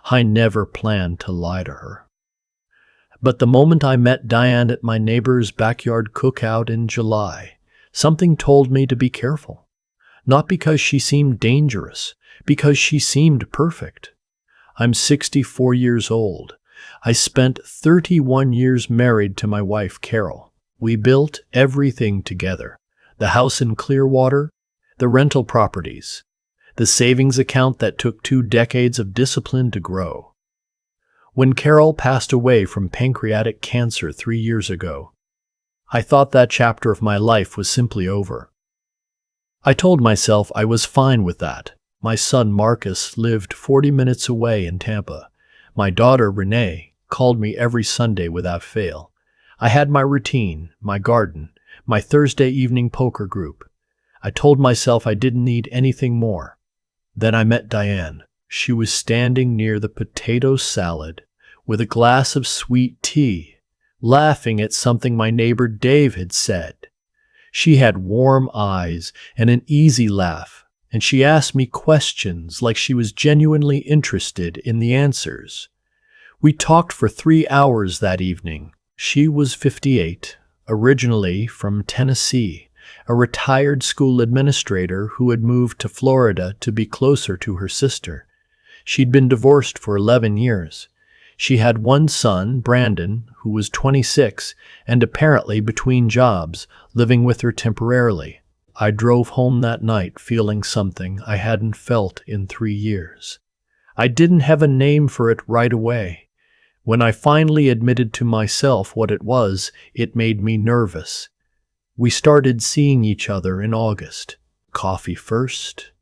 I never planned to lie to her. But the moment I met Diane at my neighbor's backyard cookout in July, something told me to be careful. Not because she seemed dangerous, because she seemed perfect. I'm 64 years old. I spent 31 years married to my wife, Carol. We built everything together. The house in Clearwater, the rental properties, the savings account that took 2 decades of discipline to grow. When Carol passed away from pancreatic cancer 3 years ago, I thought that chapter of my life was simply over. I told myself I was fine with that. My son Marcus lived 40 minutes away in Tampa. My daughter Renee called me every Sunday without fail. I had my routine, my garden, my Thursday evening poker group. I told myself I didn't need anything more. Then I met Diane. She was standing near the potato salad with a glass of sweet tea, laughing at something my neighbor Dave had said. She had warm eyes and an easy laugh, and she asked me questions like she was genuinely interested in the answers. We talked for 3 hours that evening. She was 58, originally from Tennessee, a retired school administrator who had moved to Florida to be closer to her sister. She'd been divorced for 11 years. She had one son, Brandon, who was 26 and apparently between jobs, living with her temporarily. I drove home that night feeling something I hadn't felt in 3 years. I didn't have a name for it right away. When I finally admitted to myself what it was, it made me nervous. We started seeing each other in August. Coffee first,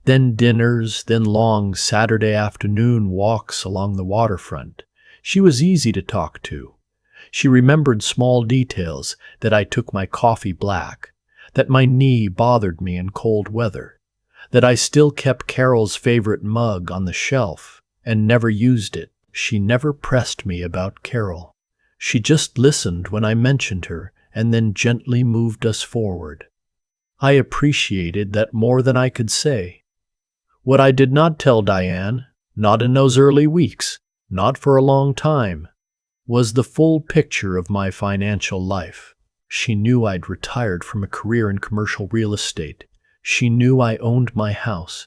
then dinners, then long Saturday afternoon walks along the waterfront. She was easy to talk to. She remembered small details, that I took my coffee black, that my knee bothered me in cold weather, that I still kept Carol's favorite mug on the shelf and never used it. She never pressed me about Carol. She just listened when I mentioned her and then gently moved us forward. I appreciated that more than I could say. What I did not tell Diane, not in those early weeks, not for a long time, was the full picture of my financial life. She knew I'd retired from a career in commercial real estate. She knew I owned my house.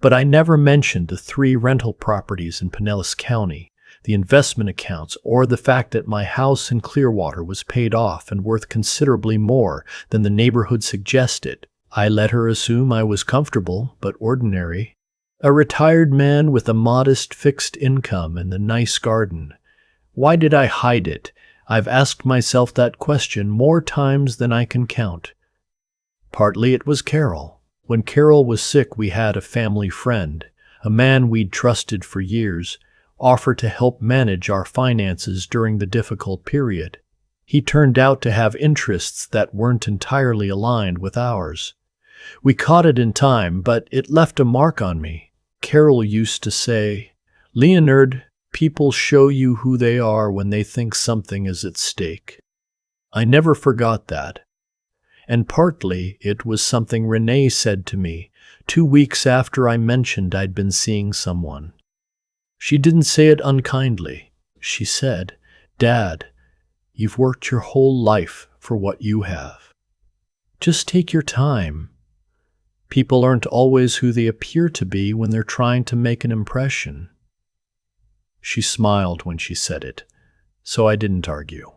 But I never mentioned the 3 rental properties in Pinellas County, the investment accounts, or the fact that my house in Clearwater was paid off and worth considerably more than the neighborhood suggested. I let her assume I was comfortable but ordinary, a retired man with a modest fixed income and a nice garden. Why did I hide it? I've asked myself that question more times than I can count. Partly it was Carol. When Carol was sick, we had a family friend, a man we'd trusted for years, offer to help manage our finances during the difficult period. He turned out to have interests that weren't entirely aligned with ours. We caught it in time, but it left a mark on me. Carol used to say, "Leonard, people show you who they are when they think something is at stake." I never forgot that. And partly it was something Renee said to me 2 weeks after I mentioned I'd been seeing someone. She didn't say it unkindly. She said, "Dad, you've worked your whole life for what you have. Just take your time. People aren't always who they appear to be when they're trying to make an impression." She smiled when she said it, so I didn't argue.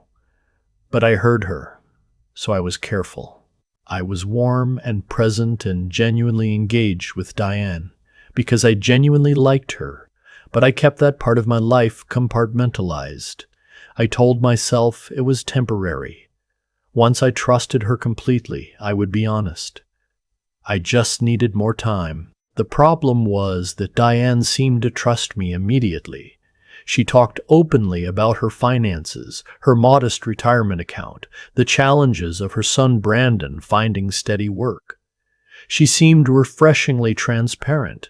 But I heard her, so I was careful. I was warm and present and genuinely engaged with Diane, because I genuinely liked her, but I kept that part of my life compartmentalized. I told myself it was temporary. Once I trusted her completely, I would be honest. I just needed more time. The problem was that Diane seemed to trust me immediately. She talked openly about her finances, her modest retirement account, the challenges of her son Brandon finding steady work. She seemed refreshingly transparent.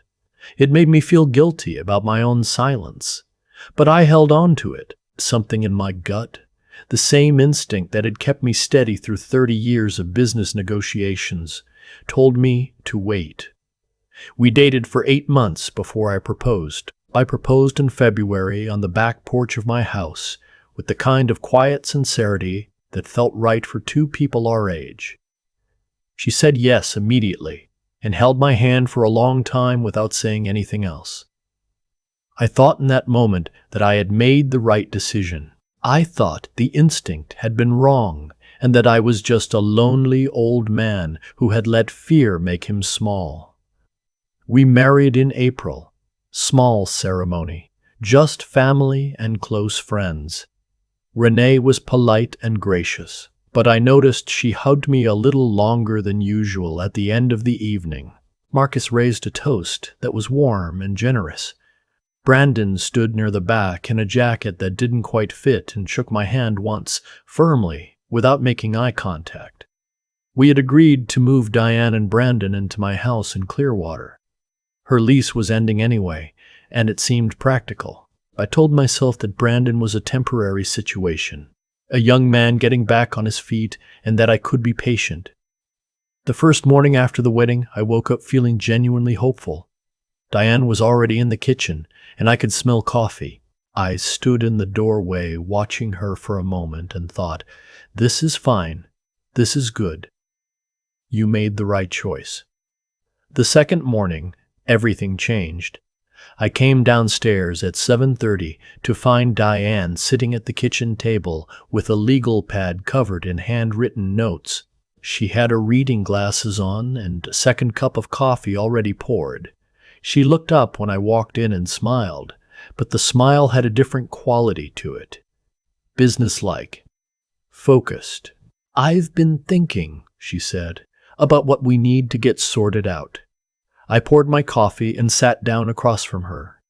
It made me feel guilty about my own silence. But I held on to it, something in my gut, the same instinct that had kept me steady through 30 years of business negotiations, told me to wait. We dated for 8 months before I proposed. I proposed in February on the back porch of my house with the kind of quiet sincerity that felt right for two people our age. She said yes immediately and held my hand for a long time without saying anything else. I thought in that moment that I had made the right decision. I thought the instinct had been wrong and that I was just a lonely old man who had let fear make him small. We married in April. Small ceremony, just family and close friends. Renee was polite and gracious, but I noticed she hugged me a little longer than usual at the end of the evening. Marcus raised a toast that was warm and generous. Brandon stood near the back in a jacket that didn't quite fit and shook my hand once, firmly, without making eye contact. We had agreed to move Diane and Brandon into my house in Clearwater. Her lease was ending anyway, and it seemed practical. I told myself that Brandon was a temporary situation, a young man getting back on his feet, and that I could be patient. The first morning after the wedding, I woke up feeling genuinely hopeful. Diane was already in the kitchen, and I could smell coffee. I stood in the doorway watching her for a moment and thought, "This is fine. This is good. You made the right choice." The second morning, everything changed. I came downstairs at 7:30 to find Diane sitting at the kitchen table with a legal pad covered in handwritten notes. She had her reading glasses on and a second cup of coffee already poured. She looked up when I walked in and smiled, but the smile had a different quality to it. Businesslike. Focused. "I've been thinking," she said, "about what we need to get sorted out." I poured my coffee and sat down across from her.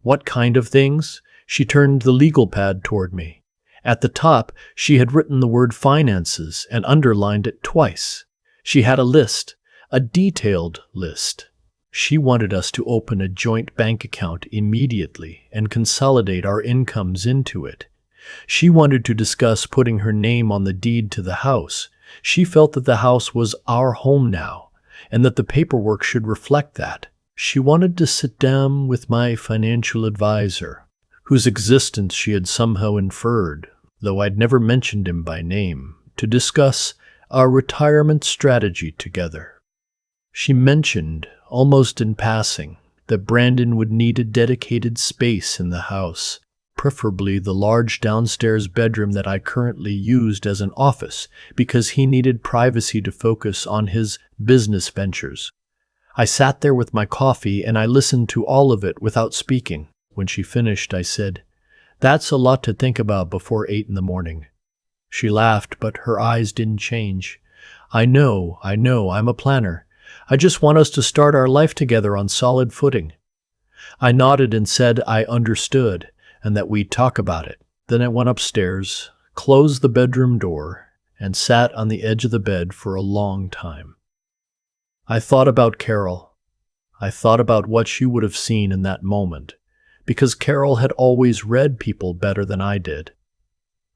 "What kind of things?" She turned the legal pad toward me. At the top, she had written the word finances and underlined it twice. She had a list, a detailed list. She wanted us to open a joint bank account immediately and consolidate our incomes into it. She wanted to discuss putting her name on the deed to the house. She felt that the house was our home now, and that the paperwork should reflect that. She wanted to sit down with my financial advisor, whose existence she had somehow inferred, though I'd never mentioned him by name, to discuss our retirement strategy together. She mentioned, almost in passing, that Brandon would need a dedicated space in the house, preferably the large downstairs bedroom that I currently used as an office, because he needed privacy to focus on his business ventures. I sat there with my coffee and I listened to all of it without speaking. When she finished, I said, "That's a lot to think about before 8 in the morning." She laughed, but her eyes didn't change. I know, I'm a planner. I just want us to start our life together on solid footing." I nodded and said I understood and that we'd talk about it. Then I went upstairs, closed the bedroom door, and sat on the edge of the bed for a long time. I thought about Carol. I thought about what she would have seen in that moment, because Carol had always read people better than I did.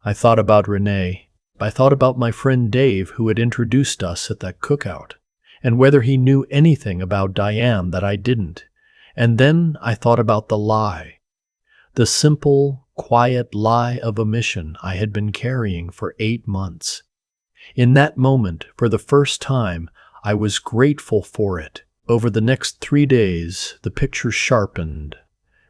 I thought about Renee. I thought about my friend Dave, who had introduced us at that cookout, and whether he knew anything about Diane that I didn't. And then I thought about the lie. The simple, quiet lie of omission I had been carrying for 8 months. In that moment, for the first time, I was grateful for it. Over the next 3 days, the picture sharpened.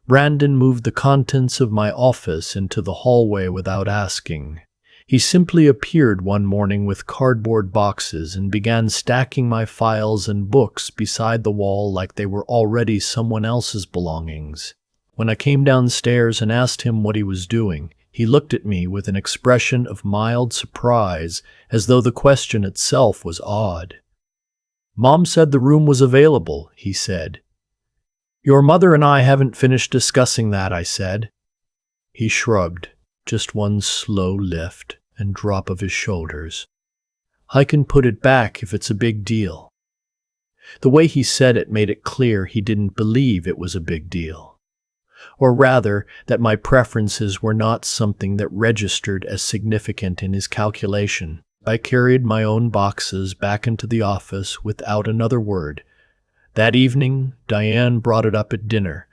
Brandon moved the contents of my office into the hallway without asking. He simply appeared one morning with cardboard boxes and began stacking my files and books beside the wall like they were already someone else's belongings. When I came downstairs and asked him what he was doing, he looked at me with an expression of mild surprise, as though the question itself was odd. "Mom said the room was available," he said. "Your mother and I haven't finished discussing that," I said. He shrugged, just one slow lift and drop of his shoulders. "I can put it back if it's a big deal." The way he said it made it clear he didn't believe it was a big deal. Or rather, that my preferences were not something that registered as significant in his calculation. I carried my own boxes back into the office without another word. That evening, Diane brought it up at dinner.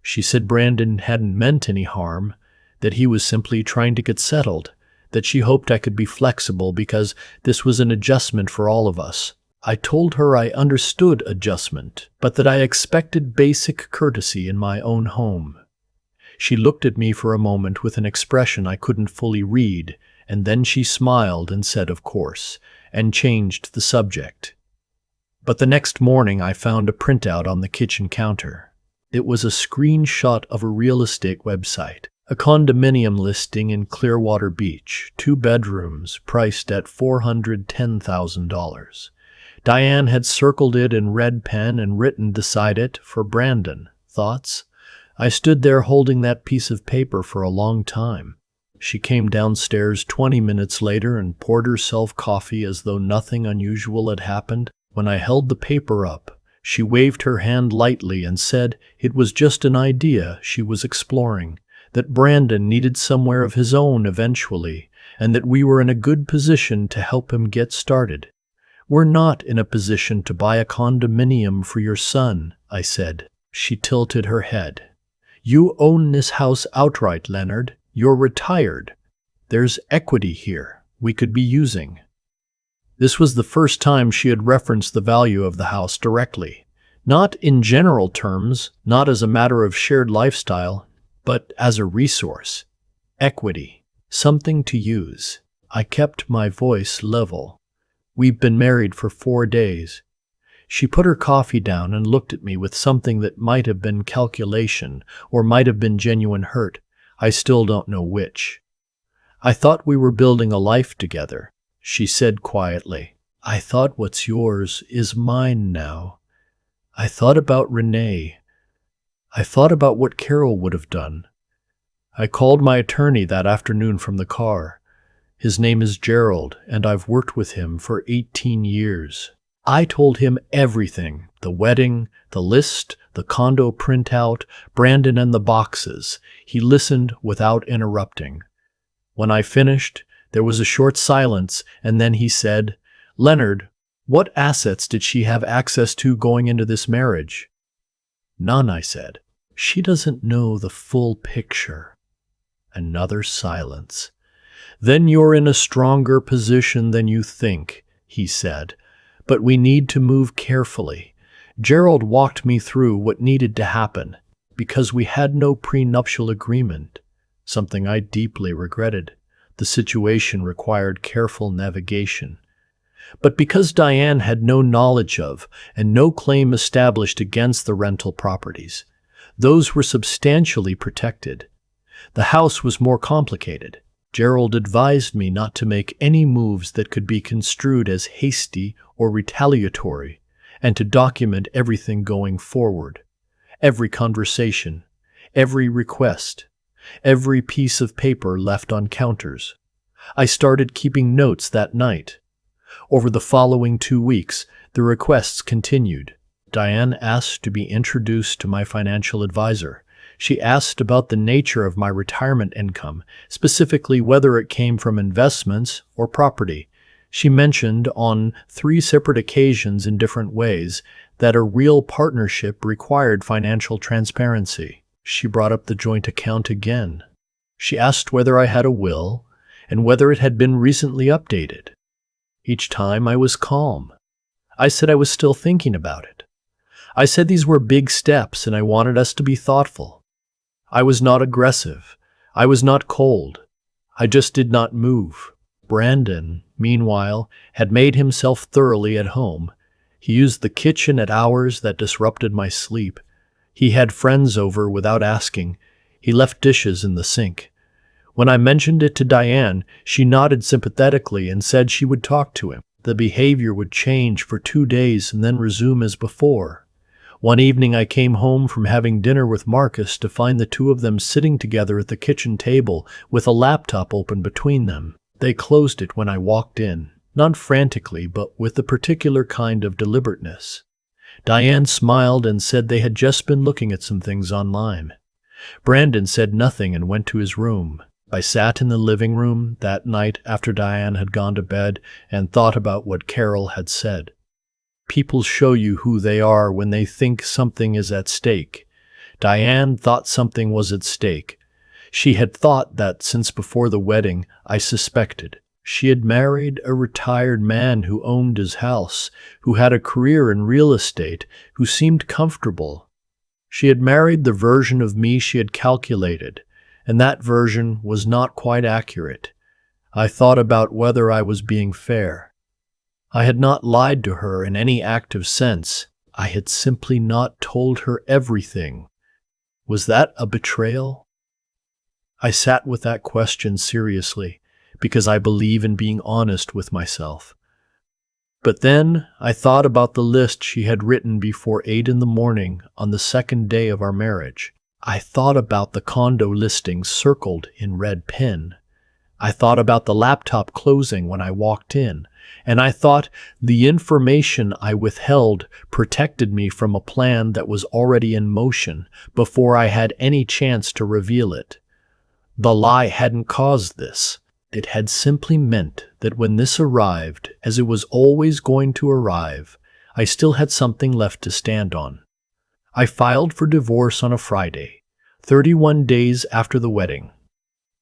She said Brandon hadn't meant any harm, that he was simply trying to get settled, that she hoped I could be flexible because this was an adjustment for all of us. I told her I understood adjustment, but that I expected basic courtesy in my own home. She looked at me for a moment with an expression I couldn't fully read, and then she smiled and said, "Of course," and changed the subject. But the next morning I found a printout on the kitchen counter. It was a screenshot of a real estate website, a condominium listing in Clearwater Beach, 2 bedrooms, priced at $410,000. Diane had circled it in red pen and written beside it, "For Brandon. Thoughts?" I stood there holding that piece of paper for a long time. She came downstairs 20 minutes later and poured herself coffee as though nothing unusual had happened. When I held the paper up, she waved her hand lightly and said it was just an idea she was exploring, that Brandon needed somewhere of his own eventually, and that we were in a good position to help him get started. "We're not in a position to buy a condominium for your son," I said. She tilted her head. "You own this house outright, Leonard. You're retired. There's equity here we could be using." This was the first time she had referenced the value of the house directly. Not in general terms, not as a matter of shared lifestyle, but as a resource. Equity. Something to use. I kept my voice level. "We've been married for 4 days. She put her coffee down and looked at me with something that might have been calculation or might have been genuine hurt. I still don't know which. "I thought we were building a life together," she said quietly. "I thought what's yours is mine now. I thought about Renee. I thought about what Carol would have done. I called my attorney that afternoon from the car. His name is Gerald, and I've worked with him for 18 years. I told him everything, the wedding, the list, the condo printout, Brandon and the boxes. He listened without interrupting. When I finished, there was a short silence, and then he said, "Leonard, what assets did she have access to going into this marriage?" "None," I said. "She doesn't know the full picture." Another silence. "Then you're in a stronger position than you think," he said. "But we need to move carefully. Gerald walked me through what needed to happen, because we had no prenuptial agreement, something I deeply regretted. The situation required careful navigation. But because Diane had no knowledge of and no claim established against the rental properties, those were substantially protected. The house was more complicated. Gerald advised me not to make any moves that could be construed as hasty or retaliatory, and to document everything going forward. Every conversation, every request, every piece of paper left on counters. I started keeping notes that night. Over the following 2 weeks, the requests continued. Diane asked to be introduced to my financial advisor. She asked about the nature of my retirement income, specifically whether it came from investments or property. She mentioned on 3 separate occasions in different ways that a real partnership required financial transparency. She brought up the joint account again. She asked whether I had a will and whether it had been recently updated. Each time I was calm. I said I was still thinking about it. I said these were big steps and I wanted us to be thoughtful. I was not aggressive. I was not cold. I just did not move. Brandon, meanwhile, had made himself thoroughly at home. He used the kitchen at hours that disrupted my sleep. He had friends over without asking. He left dishes in the sink. When I mentioned it to Diane, she nodded sympathetically and said she would talk to him. The behavior would change for 2 days and then resume as before. One evening I came home from having dinner with Marcus to find the 2 of them sitting together at the kitchen table with a laptop open between them. They closed it when I walked in, not frantically, but with a particular kind of deliberateness. Diane smiled and said they had just been looking at some things online. Brandon said nothing and went to his room. I sat in the living room that night after Diane had gone to bed and thought about what Carol had said. People show you who they are when they think something is at stake. Diane thought something was at stake. She had thought that since before the wedding, I suspected. She had married a retired man who owned his house, who had a career in real estate, who seemed comfortable. She had married the version of me she had calculated, and that version was not quite accurate. I thought about whether I was being fair. I had not lied to her in any active sense. I had simply not told her everything. Was that a betrayal? I sat with that question seriously, because I believe in being honest with myself. But then I thought about the list she had written before 8 in the morning on the second day of our marriage. I thought about the condo listings circled in red pen. I thought about the laptop closing when I walked in, and I thought the information I withheld protected me from a plan that was already in motion before I had any chance to reveal it. The lie hadn't caused this. It had simply meant that when this arrived, as it was always going to arrive, I still had something left to stand on. I filed for divorce on a Friday, 31 days after the wedding.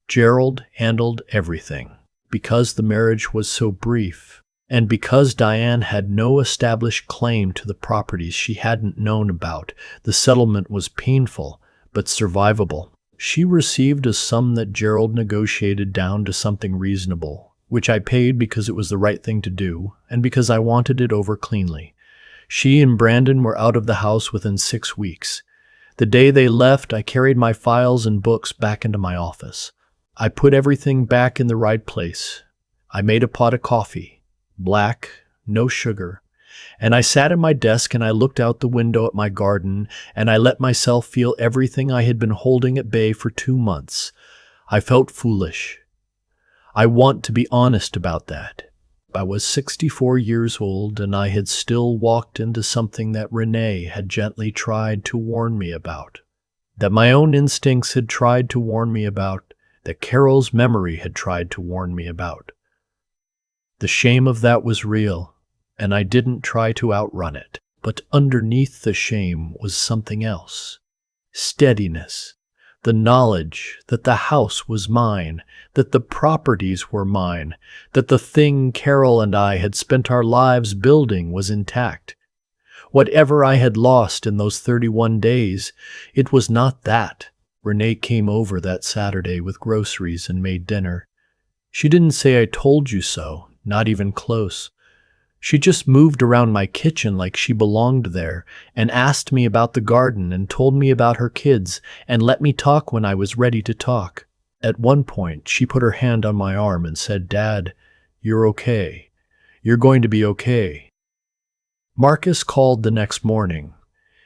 Gerald handled everything. Because the marriage was so brief, and because Diane had no established claim to the properties she hadn't known about, the settlement was painful but survivable. She received a sum that Gerald negotiated down to something reasonable, which I paid because it was the right thing to do, and because I wanted it over cleanly. She and Brandon were out of the house within 6 weeks. The day they left, I carried my files and books back into my office. I put everything back in the right place. I made a pot of coffee, black, no sugar, and I sat at my desk and I looked out the window at my garden and I let myself feel everything I had been holding at bay for 2 months. I felt foolish. I want to be honest about that. I was 64 years old and I had still walked into something that Renee had gently tried to warn me about, that my own instincts had tried to warn me about, that Carol's memory had tried to warn me about. The shame of that was real, and I didn't try to outrun it. But underneath the shame was something else. Steadiness. The knowledge that the house was mine, that the properties were mine, that the thing Carol and I had spent our lives building was intact. Whatever I had lost in those 31 days, it was not that. Renee came over that Saturday with groceries and made dinner. She didn't say I told you so, not even close. She just moved around my kitchen like she belonged there and asked me about the garden and told me about her kids and let me talk when I was ready to talk. At one point, she put her hand on my arm and said, "Dad, you're okay. You're going to be okay." Marcus called the next morning.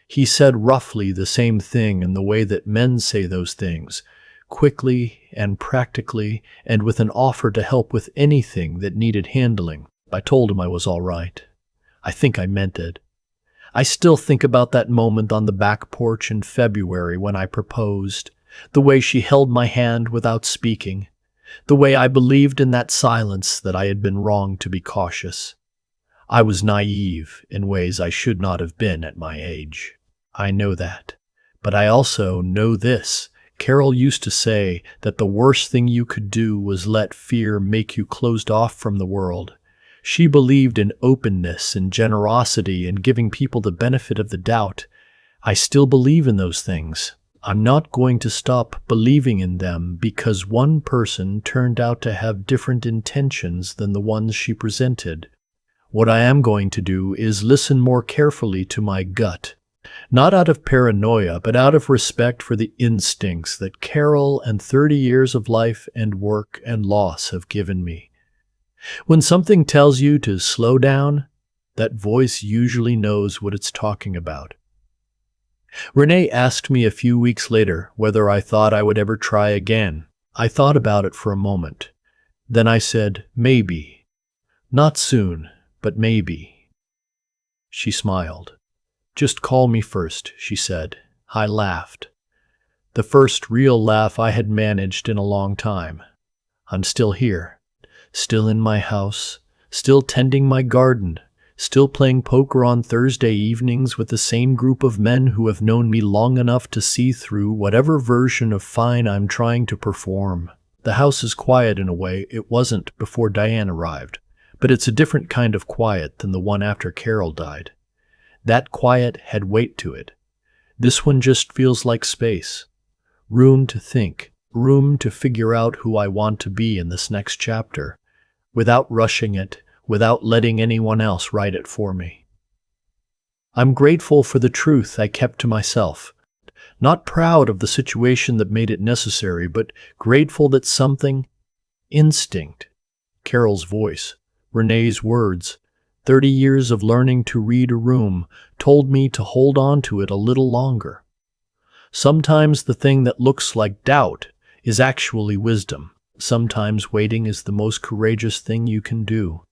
He said roughly the same thing in the way that men say those things, quickly and practically and with an offer to help with anything that needed handling. I told him I was all right. I think I meant it. I still think about that moment on the back porch in February when I proposed, the way she held my hand without speaking, the way I believed in that silence that I had been wrong to be cautious. I was naive in ways I should not have been at my age. I know that. But I also know this. Carol used to say that the worst thing you could do was let fear make you closed off from the world. She believed in openness and generosity and giving people the benefit of the doubt. I still believe in those things. I'm not going to stop believing in them because one person turned out to have different intentions than the ones she presented. What I am going to do is listen more carefully to my gut, not out of paranoia, but out of respect for the instincts that Carol and 30 years of life and work and loss have given me. When something tells you to slow down, that voice usually knows what it's talking about. Renee asked me a few weeks later whether I thought I would ever try again. I thought about it for a moment. Then I said, maybe. Not soon, but maybe. She smiled. Just call me first, she said. I laughed. The first real laugh I had managed in a long time. I'm still here. Still in my house, still tending my garden, Still playing poker on Thursday evenings with the same group of men who have known me long enough to see through whatever version of fine I'm trying to perform. The house is quiet in a way it wasn't before Diane arrived, but it's a different kind of quiet than the one after Carol died. That quiet had weight to it. This one just feels like space. Room to think, room to figure out who I want to be in this next chapter, without rushing it, without letting anyone else write it for me. I'm grateful for the truth I kept to myself. Not proud of the situation that made it necessary, but grateful that something, instinct, Carol's voice, Renee's words, 30 years of learning to read a room, told me to hold on to it a little longer. Sometimes the thing that looks like doubt is actually wisdom. Sometimes waiting is the most courageous thing you can do.